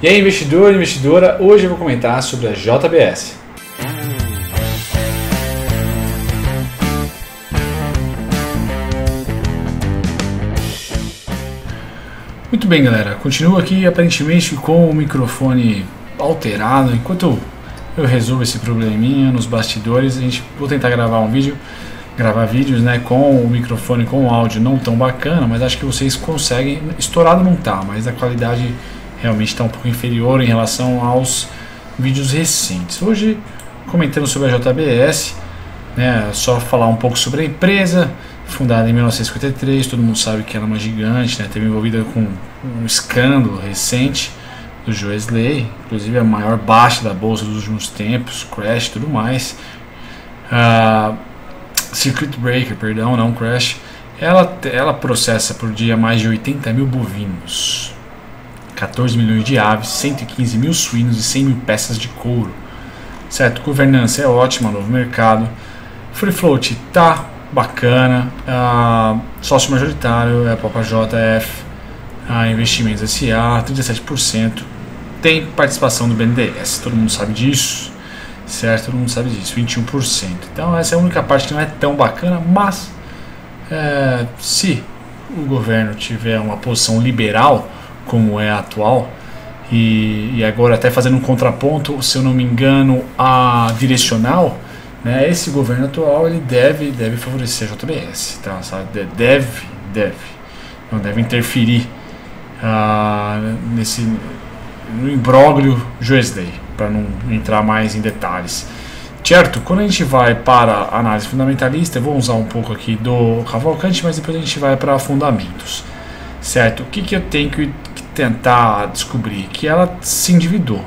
E aí, investidor e investidora, hoje eu vou comentar sobre a JBS. Muito bem, galera, continuo aqui aparentemente com o microfone alterado. Enquanto eu resolvo esse probleminha nos bastidores, vou tentar gravar vídeos, né, com o microfone com o áudio não tão bacana, mas acho que vocês conseguem. Estourado não tá, mas a qualidade realmente está um pouco inferior em relação aos vídeos recentes. Hoje, comentando sobre a JBS, né, só falar um pouco sobre a empresa, fundada em 1953, todo mundo sabe que ela é uma gigante, né, teve envolvida com um escândalo recente do Joesley, inclusive a maior baixa da bolsa dos últimos tempos, crash e tudo mais. Circuit breaker, perdão, não crash. Ela processa por dia mais de 80 mil bovinos, 14 milhões de aves, 115 mil suínos e 100 mil peças de couro. Certo? Governança é ótima, novo mercado. Free float tá bacana. Sócio majoritário é a própria JF. Investimentos SA, 37%. Tem participação do BNDES, todo mundo sabe disso. Certo? Todo mundo sabe disso, 21%. Então essa é a única parte que não é tão bacana, mas se o governo tiver uma posição liberal, como é a atual, e agora até fazendo um contraponto, se eu não me engano, a direcional, né, esse governo atual ele deve favorecer a JBS, tá, sabe? Não deve interferir no imbróglio Joesley, para não entrar mais em detalhes. Certo? Quando a gente vai para a análise fundamentalista, eu vou usar um pouco aqui do Cavalcante, mas depois a gente vai para fundamentos. Certo? O que eu tenho que tentar descobrir? Que ela se endividou,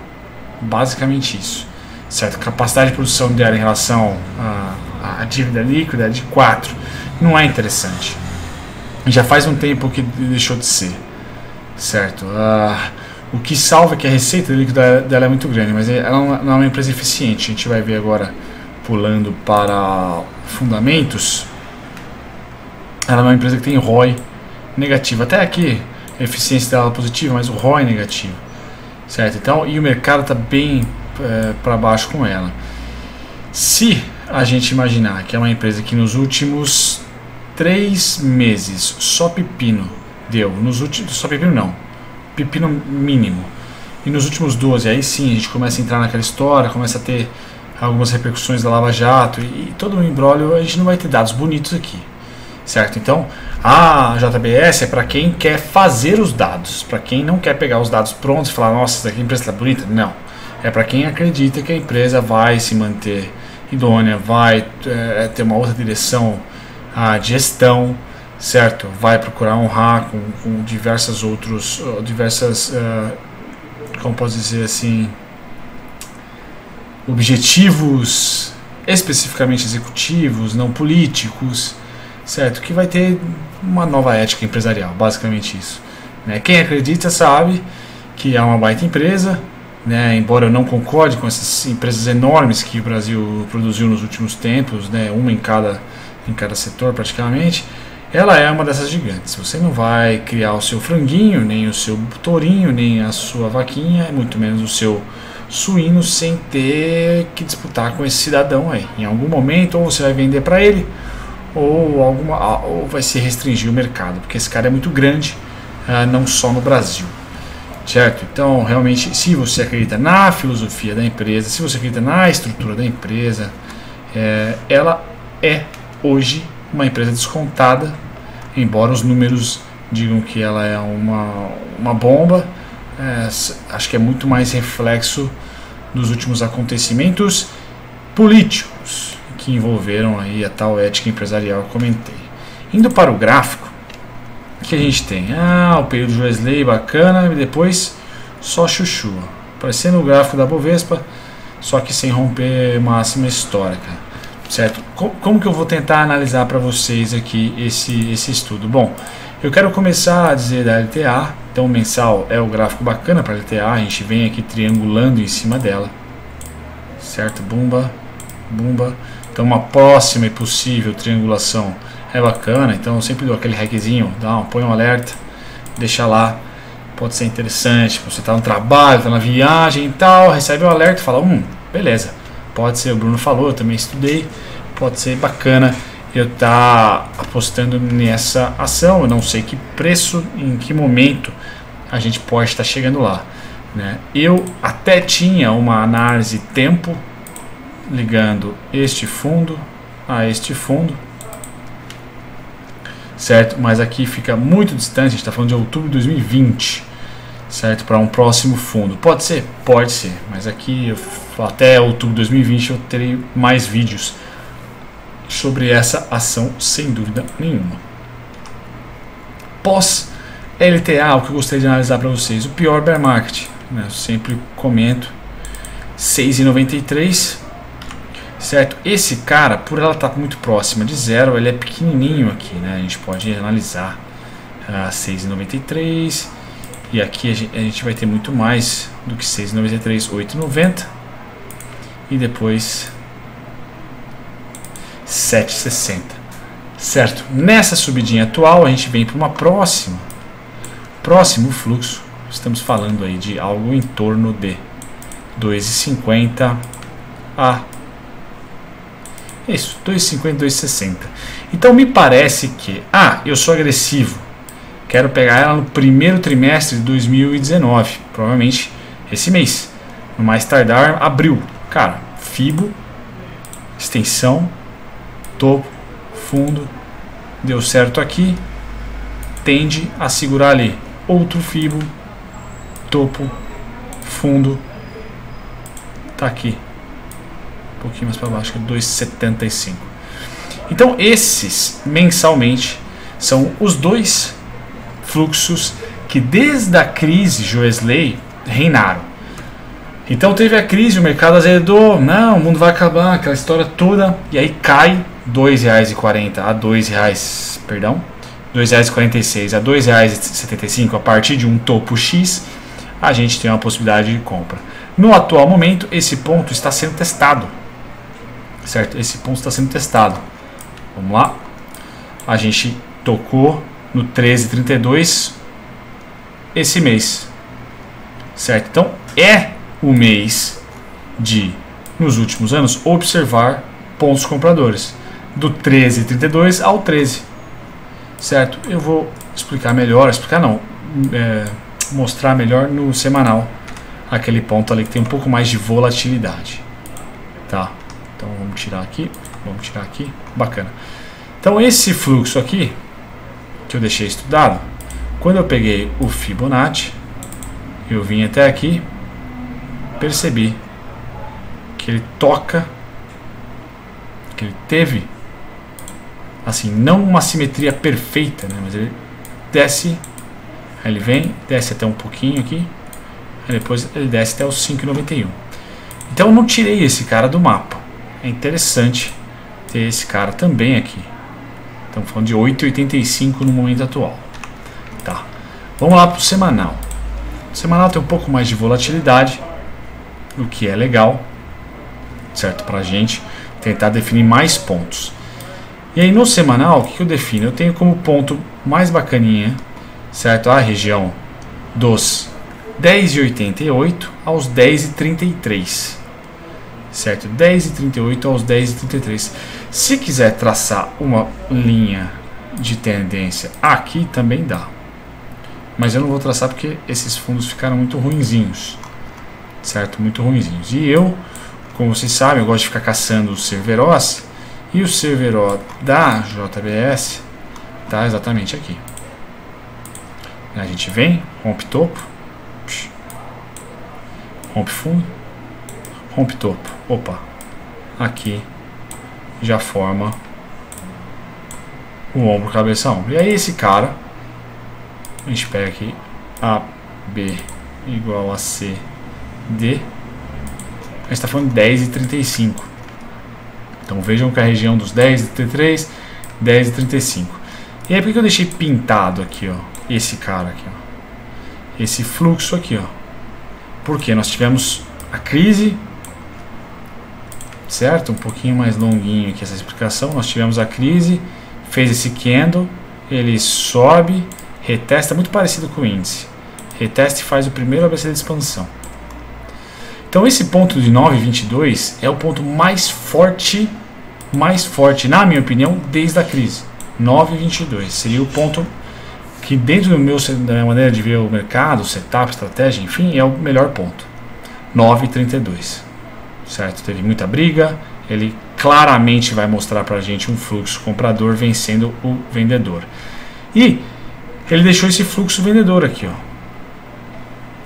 basicamente isso. Certo? Capacidade de produção dela em relação à dívida líquida é de 4. Não é interessante. Já faz um tempo que deixou de ser. Certo? O que salva é que a receita líquida dela é muito grande, mas ela não é uma empresa eficiente. A gente vai ver agora, pulando para fundamentos, ela é uma empresa que tem ROI negativo. Até aqui a eficiência dela é positiva, mas o ROI é negativo. Certo? Então, e o mercado está bem para baixo com ela. Se a gente imaginar que é uma empresa que nos últimos 3 meses só pepino deu, só pepino não, pepino mínimo, e nos últimos 12, aí sim a gente começa a entrar naquela história, começa a ter algumas repercussões da Lava Jato e todo o embrólio, a gente não vai ter dados bonitos aqui, certo? Então a JBS é para quem quer fazer os dados, para quem não quer pegar os dados prontos e falar, nossa, essa daqui a empresa está bonita, não, é para quem acredita que a empresa vai se manter idônea, vai ter uma outra direção de gestão, certo? Vai procurar honrar com diversas, como posso dizer assim, objetivos especificamente executivos, não políticos, certo? Que vai ter uma nova ética empresarial, basicamente isso, né? Quem acredita sabe que é uma baita empresa, né? Embora eu não concorde com essas empresas enormes que o Brasil produziu nos últimos tempos, né? Uma em cada setor praticamente. Ela é uma dessas gigantes. Você não vai criar o seu franguinho, nem o seu tourinho, nem a sua vaquinha, muito menos o seu suíno, sem ter que disputar com esse cidadão aí. Em algum momento, ou você vai vender para ele, ou vai se restringir o mercado, porque esse cara é muito grande, não só no Brasil. Certo? Então, realmente, se você acredita na filosofia da empresa, se você acredita na estrutura da empresa, ela é hoje uma empresa descontada, embora os números digam que ela é uma bomba. Acho que é muito mais reflexo dos últimos acontecimentos políticos que envolveram aí a tal ética empresarial que eu comentei. Indo para o gráfico, o que a gente tem? O período Joesley bacana, e depois só chuchu, parecendo o gráfico da Bovespa, só que sem romper máxima histórica. Certo? Como que eu vou tentar analisar para vocês aqui esse estudo? Bom, eu quero começar a dizer da LTA. Então, mensal é o gráfico bacana para a LTA. A gente vem aqui triangulando em cima dela. Certo? Bumba, bumba. Então, uma próxima e possível triangulação é bacana. Então, eu sempre dou aquele hackzinho, põe um alerta, deixa lá pode ser interessante. Você está no trabalho, está na viagem e tal, recebe o alerta e fala, beleza, pode ser, o Bruno falou, eu também estudei, pode ser bacana eu estar apostando nessa ação. Eu não sei que preço, em que momento a gente pode estar chegando lá, né? Eu até tinha uma análise tempo ligando este fundo a este fundo, certo? Mas aqui fica muito distante, a gente está falando de outubro de 2020, certo? Para um próximo fundo. Pode ser? Pode ser, mas aqui até outubro de 2020 eu terei mais vídeos sobre essa ação, sem dúvida nenhuma. Pós LTA, o que eu gostaria de analisar para vocês, o pior bear market, né? Eu sempre comento, 6,93, certo? Esse cara, por ela estar muito próxima de zero, ele é pequenininho aqui, né? A gente pode analisar 6,93, e aqui a gente vai ter muito mais do que 6,93, 8,90 e depois 7,60, certo? Nessa subidinha atual a gente vem para uma próximo fluxo. Estamos falando aí de algo em torno de 2,50 a isso, 2,50, 2,60. Então me parece que eu sou agressivo, quero pegar ela no primeiro trimestre de 2019, provavelmente esse mês, no mais tardar abril. Cara, Fibo, extensão, topo, fundo, deu certo aqui, tende a segurar ali. Outro Fibo, topo, fundo, tá aqui, um pouquinho mais para baixo, 2,75. Então esses mensalmente são os dois fluxos que desde a crise Joesley reinaram. Então teve a crise, o mercado azedou, não, o mundo vai acabar, aquela história toda, e aí cai R$ 2,40 a R$ 2,00, perdão, R$ 2,46 a R$ 2,75 a partir de um topo X, a gente tem uma possibilidade de compra. No atual momento, esse ponto está sendo testado, certo? Esse ponto está sendo testado. Vamos lá. A gente tocou no 13,32 esse mês, certo? Então é o mês de, nos últimos anos, observar pontos compradores do 13,32 ao 13, certo? Eu vou explicar melhor, mostrar melhor no semanal aquele ponto ali que tem um pouco mais de volatilidade, tá? Então vamos tirar aqui, bacana. Então esse fluxo aqui que eu deixei estudado, quando eu peguei o Fibonacci, eu vim até aqui, percebi que ele toca, que ele teve, assim, não uma simetria perfeita, né, mas ele desce, aí ele vem, desce até um pouquinho aqui, aí depois ele desce até os 5,91. Então eu não tirei esse cara do mapa. É interessante ter esse cara também aqui. Estamos falando de 8,85 no momento atual. Tá. Vamos lá para o semanal. O semanal tem um pouco mais de volatilidade, o que é legal, certo? Para a gente tentar definir mais pontos. E aí no semanal, o que eu defino? Eu tenho como ponto mais bacaninha, certo? A região dos 10,88 aos 10,33, certo? 10,38 aos 10,33. Se quiser traçar uma linha de tendência aqui também dá, mas eu não vou traçar porque esses fundos ficaram muito ruinzinhos, certo? Muito ruinzinhos. E eu, como vocês sabem, eu gosto de ficar caçando os Cerverós, e o Cerveró da JBS está exatamente aqui. A gente vem, rompe topo, rompe fundo, rompe topo, opa, aqui já forma o ombro, cabeça, ombro. E aí esse cara, a gente pega aqui A, B igual a C, D, a gente está falando 10,35. Então vejam que a região dos 10,33, 10,35. E aí por que eu deixei pintado aqui, ó, esse cara aqui, ó, esse fluxo aqui, ó? Porque nós tivemos a crise, certo? Um pouquinho mais longuinho aqui essa explicação. Nós tivemos a crise, fez esse candle, ele sobe, retesta, muito parecido com o índice, retesta e faz o primeiro ABC de expansão. Então esse ponto de 9,22 é o ponto mais forte, na minha opinião, desde a crise. 9,22 seria o ponto que dentro da minha maneira de ver o mercado, setup, estratégia, enfim, é o melhor ponto. 9,32, certo? Teve muita briga, ele claramente vai mostrar para a gente um fluxo comprador vencendo o vendedor. E ele deixou esse fluxo vendedor aqui, ó.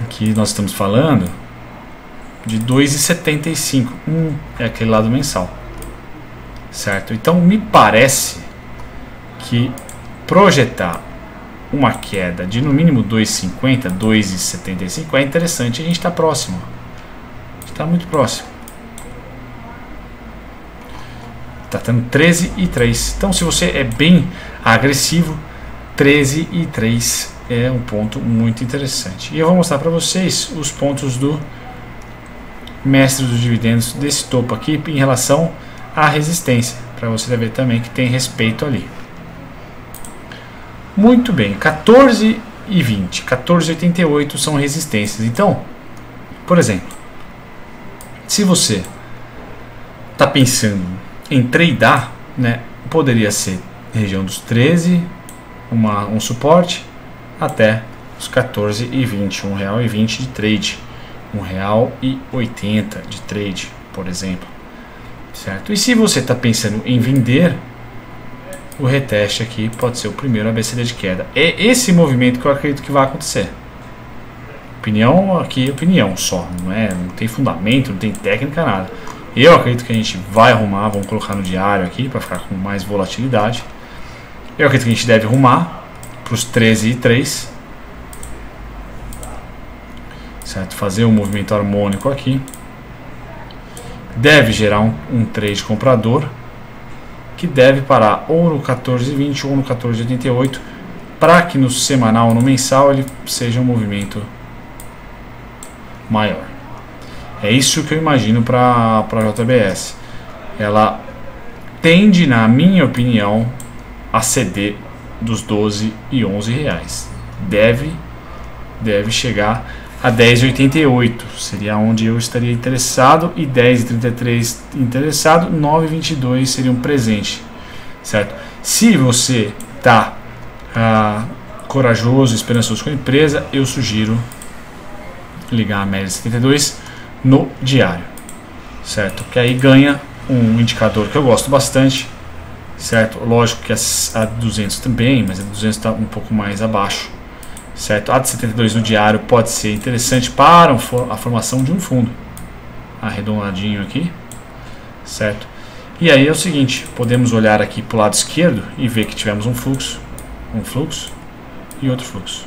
Aqui nós estamos falando de 2,75. É aquele lado mensal, certo? Então me parece que projetar uma queda de no mínimo 2,50, 2,75 é interessante. A gente está próximo, está muito próximo. Está dando 13,3. Então se você é bem agressivo, 13,3 é um ponto muito interessante. E eu vou mostrar para vocês os pontos do mestre dos dividendos desse topo aqui em relação à resistência, para você ver também que tem respeito ali. Muito bem, 14 e 20, 14,88 são resistências. Então, por exemplo, se você está pensando em tradear, né, poderia ser região dos 13, um suporte, até os 14,20, R$1,20 de trade, R$1,80 de trade, por exemplo, certo? E se você está pensando em vender, o reteste aqui pode ser o primeiro ABCD de queda. É esse movimento que eu acredito que vai acontecer. Opinião aqui, opinião só, não tem fundamento, não tem técnica, nada. Eu acredito que a gente vai arrumar, vamos colocar no diário aqui para ficar com mais volatilidade. Eu acredito que a gente deve arrumar para os 13,3, certo? Fazer um movimento harmônico aqui. Deve gerar um trade comprador, que deve parar ou no 14,20 ou no 14,88, para que no semanal ou no mensal ele seja um movimento maior. É isso que eu imagino para a JBS. Ela tende, na minha opinião, a ceder dos 12 e 11 reais. Deve chegar a 10,88, seria onde eu estaria interessado, e 10,33 interessado, 9,22 seria um presente, certo? Se você está corajoso, esperançoso com a empresa, eu sugiro ligar a média 72 no diário, certo? Que aí ganha um indicador que eu gosto bastante, certo? Lógico que a 200 também, mas a 200 está um pouco mais abaixo, certo? A de 72 no diário pode ser interessante para a formação de um fundo, arredondadinho aqui, certo? E aí é o seguinte, podemos olhar aqui para o lado esquerdo e ver que tivemos um fluxo e outro fluxo,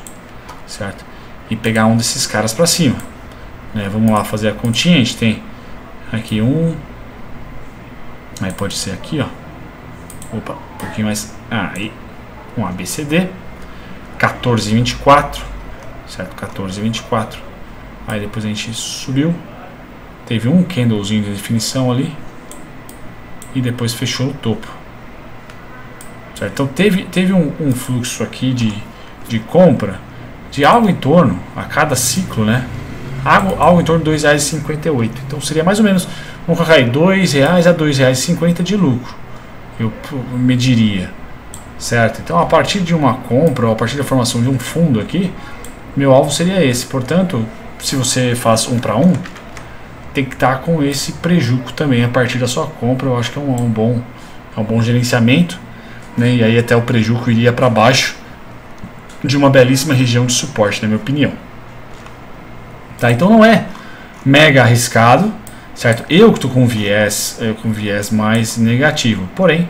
certo? E pegar um desses caras para cima, né? Vamos lá fazer a continha. A gente tem aqui aí pode ser aqui, ó, opa, um pouquinho mais, aí um ABCD 14,24, certo? 14,24. Aí depois a gente subiu, teve um candlezinho de definição ali e depois fechou no topo, certo? Então teve um fluxo aqui de compra de algo em torno, a cada ciclo, né? Algo em torno de R$2,58. Então seria mais ou menos, vamos colocar aí, R$2 a R$2,50 de lucro, eu mediria, certo? Então a partir de uma compra, ou a partir da formação de um fundo aqui, meu alvo seria esse. Portanto, se você faz 1 para 1, tem que estar com esse prejuízo também a partir da sua compra. Eu acho que é um bom gerenciamento, né? E aí até o prejuízo iria para baixo de uma belíssima região de suporte, na minha opinião. Tá? Então não é mega arriscado, certo? Eu que estou com viés mais negativo, porém,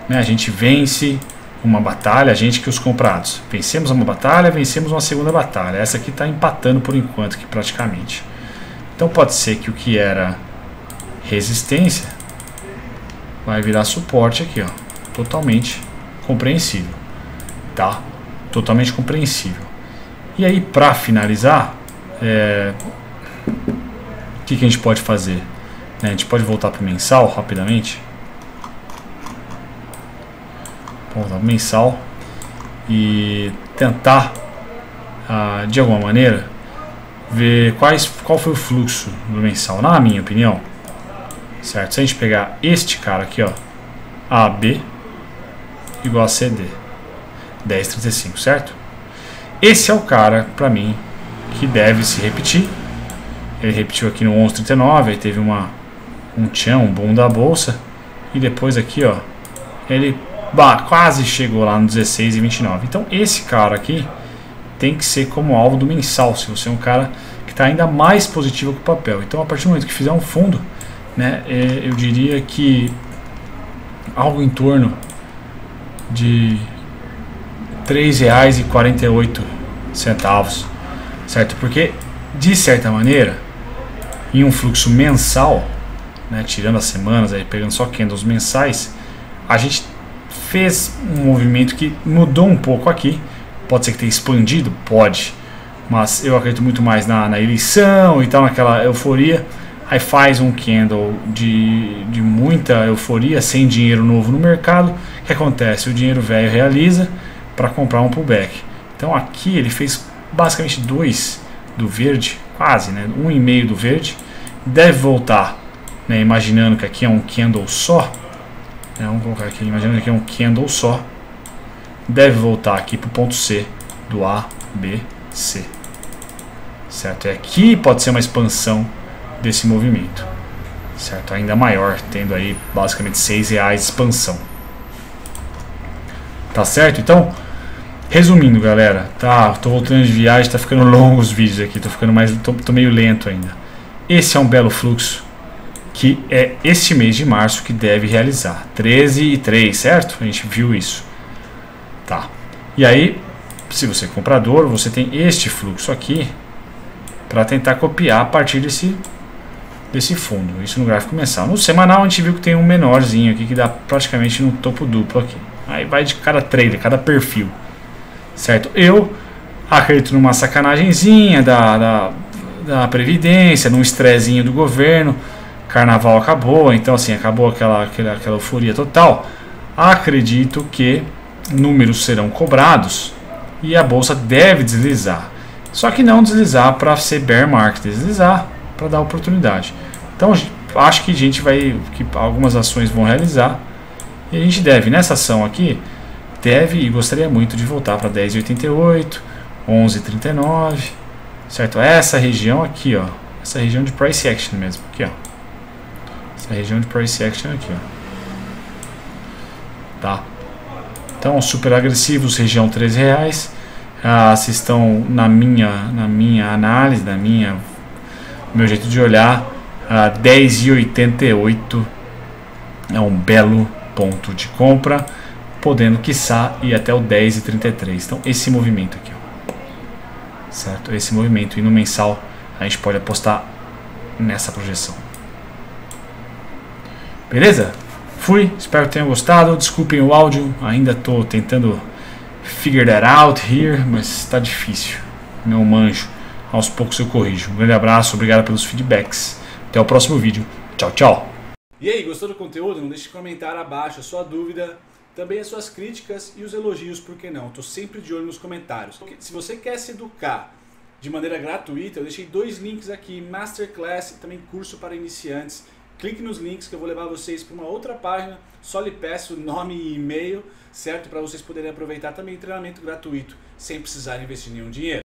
né, a gente vence uma batalha, a gente que os comprados vencemos uma batalha, vencemos uma segunda batalha. Essa aqui está empatando por enquanto, aqui, praticamente. Então pode ser que o que era resistência vai virar suporte aqui, ó. Totalmente compreensível, tá? Totalmente compreensível. E aí, para finalizar, o que a gente pode fazer? Né, a gente pode voltar para o mensal rapidamente. Voltar para o mensal e tentar de alguma maneira, ver qual foi o fluxo do mensal, na minha opinião, certo? Se a gente pegar este cara aqui, ó, AB igual a CD, 10,35, certo? Esse é o cara, pra mim, que deve se repetir. Ele repetiu aqui no 11,39, aí teve um boom da bolsa, e depois aqui, ó, ele quase chegou lá no 16,29. Então esse cara aqui tem que ser como alvo do mensal, se você é um cara que está ainda mais positivo que o papel. Então a partir do momento que fizer um fundo, né, eu diria que algo em torno de R$ 3,48, certo? Porque de certa maneira, em um fluxo mensal, né, tirando as semanas, aí pegando só candles mensais, a gente fez um movimento que mudou um pouco aqui. Pode ser que tenha expandido? Pode. Mas eu acredito muito mais na eleição e tal, naquela euforia. Aí faz um candle de muita euforia, sem dinheiro novo no mercado. O que acontece? O dinheiro velho realiza para comprar um pullback. Então aqui ele fez basicamente 2 do verde, quase, né? 1,5 do verde. Deve voltar, né? Imaginando que aqui é um candle só. Vamos colocar aqui, imaginando que aqui é um candle só. Deve voltar aqui para o ponto C do A, B, C. Certo? E aqui pode ser uma expansão desse movimento. Certo? Ainda maior, tendo aí basicamente R$6 de expansão. Tá certo? Então, resumindo, galera, tá, tô voltando de viagem, tá ficando longo os vídeos aqui, tô meio lento ainda. Esse é um belo fluxo que é este mês de março que deve realizar. 13,3, certo? A gente viu isso. Tá. E aí, se você é comprador, você tem este fluxo aqui para tentar copiar a partir desse fundo. Isso no gráfico mensal. No semanal a gente viu que tem um menorzinho aqui que dá praticamente no topo duplo aqui. Aí vai de cada trader, cada perfil. Certo? Eu acredito numa sacanagemzinha da Previdência, num estressinho do governo. Carnaval acabou, então assim, acabou aquela euforia total. Acredito que números serão cobrados e a bolsa deve deslizar. Só que não deslizar para ser bear market, deslizar para dar oportunidade. Então acho que algumas ações vão realizar e a gente deve, nessa ação aqui, e gostaria muito de voltar para 10,88, 11,39, certo? Essa região aqui, ó, essa região de price action mesmo, aqui, ó. Essa região de price action aqui, ó. Tá? Então, super agressivos, região R$13. Assistam na minha análise, meu jeito de olhar, 10,88 é um belo ponto de compra, podendo quiçá ir até o 10,33. Então, esse movimento aqui, ó, certo? Esse movimento, e no mensal a gente pode apostar nessa projeção. Beleza? Fui, espero que tenham gostado. Desculpem o áudio, ainda estou tentando figure that out here, mas está difícil. Não manjo. Aos poucos eu corrijo. Um grande abraço, obrigado pelos feedbacks. Até o próximo vídeo. Tchau, tchau. E aí, gostou do conteúdo? Não deixe de comentar abaixo a sua dúvida, também as suas críticas e os elogios, por que não? Estou sempre de olho nos comentários. Se você quer se educar de maneira gratuita, eu deixei 2 links aqui, Masterclass e também curso para iniciantes. Clique nos links que eu vou levar vocês para uma outra página, só lhe peço nome e e-mail, certo? Para vocês poderem aproveitar também treinamento gratuito, sem precisar investir nenhum dinheiro.